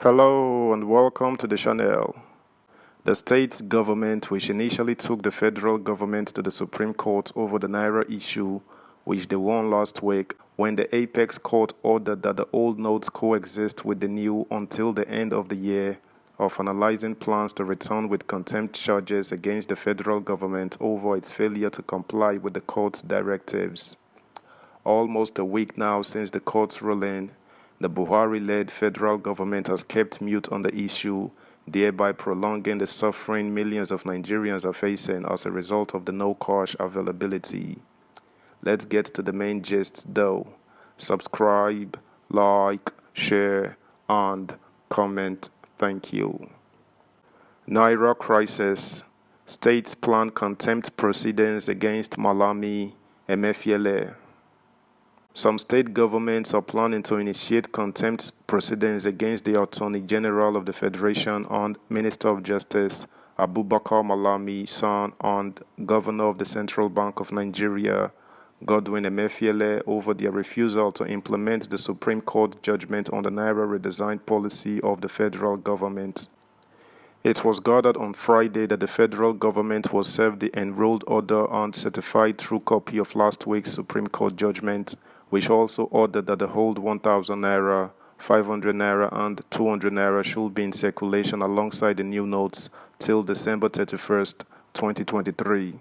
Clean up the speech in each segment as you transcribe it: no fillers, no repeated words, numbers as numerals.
Hello and welcome to the channel. The state government, which initially took the federal government to the Supreme Court over the Naira issue, which they won last week, when the Apex Court ordered that the old notes coexist with the new until the end of the year, of analyzing plans to return with contempt charges against the federal government over its failure to comply with the court's directives. Almost a week now since the court's ruling, the Buhari-led federal government has kept mute on the issue, thereby prolonging the suffering millions of Nigerians are facing as a result of the no cash availability. Let's get to the main gist though. Subscribe, like, share, and comment. Thank you. Naira crisis. States plan contempt proceedings against Malami Emefiele. Some state governments are planning to initiate contempt proceedings against the Attorney General of the Federation and Minister of Justice, Abubakar Malami, son and Governor of the Central Bank of Nigeria, Godwin Emefiele, over their refusal to implement the Supreme Court judgment on the Naira redesign policy of the federal government. It was gathered on Friday that the federal government was served the enrolled order and certified true copy of last week's Supreme Court judgment, which also ordered that the whole 1,000 Naira, 500 Naira and 200 Naira should be in circulation alongside the new notes till December 31st, 2023.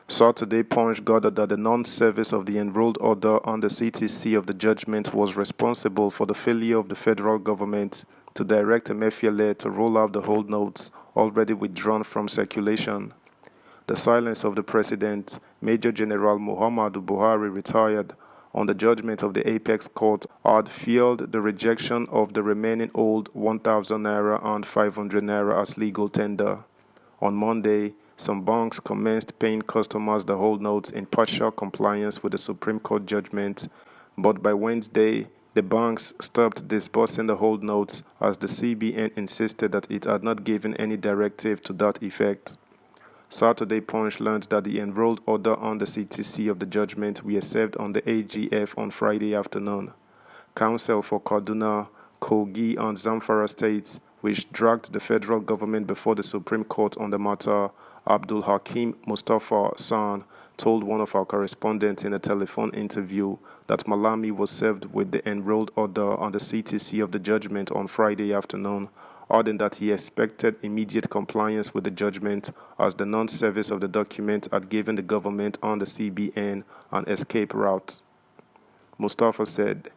Saturday Punch gathered that the non-service of the enrolled order on the CTC of the judgment was responsible for the failure of the federal government to direct Emefiele to roll out the hold notes already withdrawn from circulation. The silence of the president, Major General Muhammadu Buhari, retired, on the judgment of the Apex Court had fueled the rejection of the remaining old 1,000 Naira and 500 Naira as legal tender. On Monday, some banks commenced paying customers the hold notes in partial compliance with the Supreme Court judgment, but by Wednesday, the banks stopped disbursing the hold notes as the CBN insisted that it had not given any directive to that effect. Saturday Punch learned that the enrolled order on the CTC of the judgment were served on the AGF on Friday afternoon. Counsel for Kaduna, Kogi and Zamfara states, which dragged the federal government before the Supreme Court on the matter, Abdul Hakim Mustafa San, told one of our correspondents in a telephone interview that Malami was served with the enrolled order on the CTC of the judgment on Friday afternoon, adding that he expected immediate compliance with the judgment as the non-service of the document had given the government and the CBN an escape route. Mustafa said,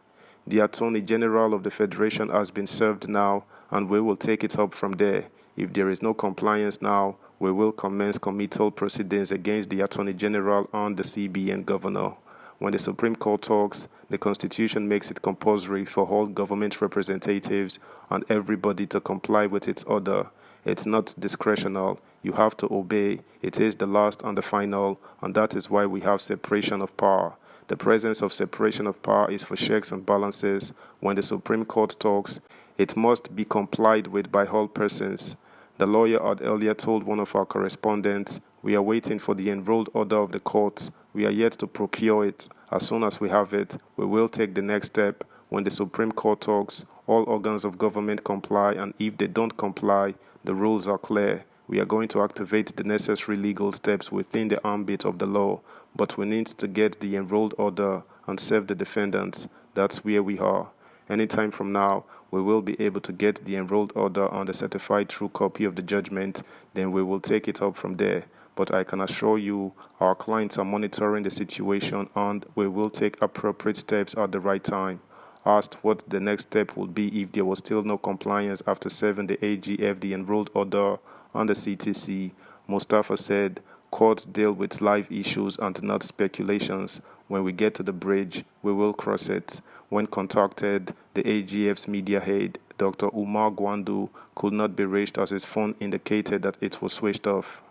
"The Attorney General of the Federation has been served now and we will take it up from there. If there is no compliance now, we will commence committal proceedings against the Attorney General and the CBN Governor. When the Supreme Court talks, the Constitution makes it compulsory for all government representatives and everybody to comply with its order. It's not discretional. You have to obey. It is the last and the final, and that is why we have separation of power. The presence of separation of power is for checks and balances. When the Supreme Court talks, it must be complied with by all persons." The lawyer had earlier told one of our correspondents, "We are waiting for the enrolled order of the courts. We are yet to procure it. As soon as we have it, we will take the next step. When the Supreme Court talks, all organs of government comply, and if they don't comply, the rules are clear. We are going to activate the necessary legal steps within the ambit of the law, but we need to get the enrolled order and serve the defendants. That's where we are. Anytime from now, we will be able to get the enrolled order on the certified true copy of the judgment, then we will take it up from there. But I can assure you, our clients are monitoring the situation and we will take appropriate steps at the right time." Asked what the next step would be if there was still no compliance after serving the AGF the enrolled order on the CTC, Mustafa said, "Courts deal with live issues and not speculations. When we get to the bridge, we will cross it." When contacted, the AGF's media head, Dr. Umar Gwandu, could not be reached as his phone indicated that it was switched off.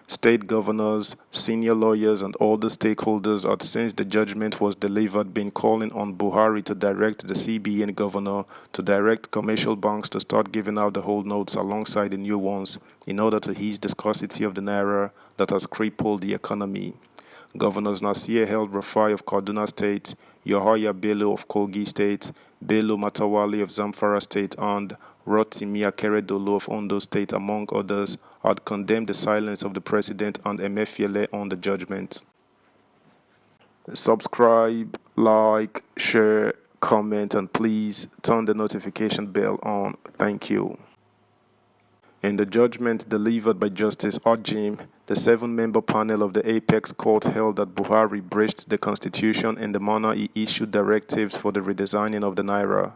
State governors, senior lawyers and all the stakeholders had since the judgment was delivered been calling on Buhari to direct the CBN governor to direct commercial banks to start giving out the hold notes alongside the new ones in order to ease the scarcity of the Naira that has crippled the economy. Governors Nasir El Rufai of Kaduna State, Yahaya Bello of Kogi State, Bello Matawali of Zamfara State, and Rotimi Akeredolu of Ondo State, among others, had condemned the silence of the president and Emefiele on the judgment. Subscribe, like, share, comment, and please turn the notification bell on. Thank you. In the judgment delivered by Justice Ojim, the seven-member panel of the Apex Court held that Buhari breached the Constitution in the manner he issued directives for the redesigning of the Naira.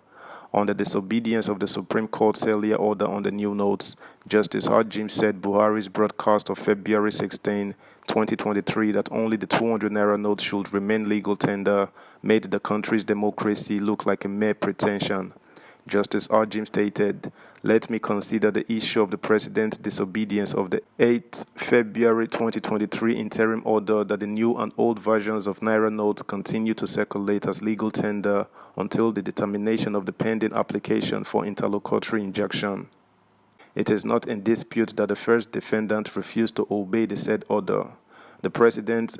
On the disobedience of the Supreme Court's earlier order on the new notes, Justice Ojim said Buhari's broadcast of February 16, 2023, that only the 200 Naira note should remain legal tender made the country's democracy look like a mere pretension. Justice Ojim stated, "Let me consider the issue of the President's disobedience of the 8th February 2023 interim order that the new and old versions of Naira notes continue to circulate as legal tender until the determination of the pending application for interlocutory injunction. It is not in dispute that the first defendant refused to obey the said order. The President's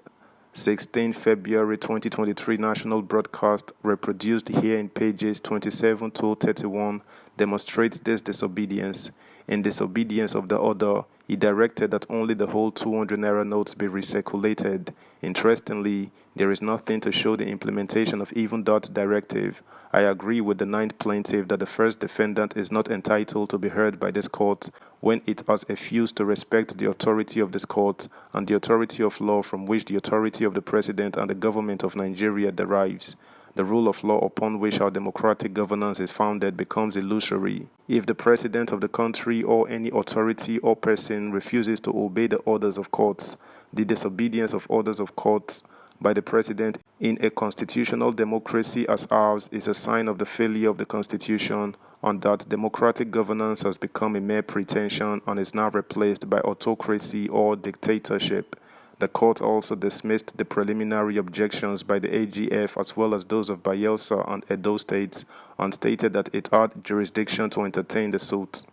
16 February 2023 national broadcast reproduced here in pages 27 to 31 demonstrates this disobedience. In disobedience of the order, he directed that only the whole 200 Naira notes be recirculated. Interestingly, there is nothing to show the implementation of even that directive. I agree with the ninth plaintiff that the first defendant is not entitled to be heard by this court when it has refused to respect the authority of this court and the authority of law from which the authority of the President and the government of Nigeria derives. The rule of law upon which our democratic governance is founded becomes illusory if the President of the country or any authority or person refuses to obey the orders of courts. The disobedience of orders of courts by the President in a constitutional democracy as ours is a sign of the failure of the Constitution, and that democratic governance has become a mere pretension and is now replaced by autocracy or dictatorship. The court also dismissed the preliminary objections by the AGF as well as those of Bayelsa and Edo states and stated that it had jurisdiction to entertain the suit.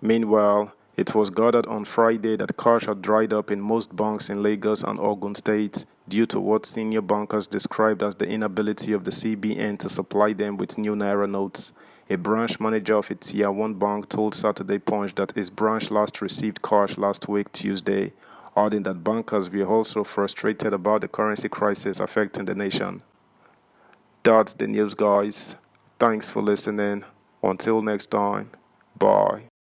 Meanwhile, it was gathered on Friday that cash had dried up in most banks in Lagos and Ogun states due to what senior bankers described as the inability of the CBN to supply them with new Naira notes. A branch manager of a Tier 1 bank told Saturday Punch that his branch last received cash last week Tuesday, adding that bankers were also frustrated about the currency crisis affecting the nation. That's the news, guys. Thanks for listening. Until next time, bye.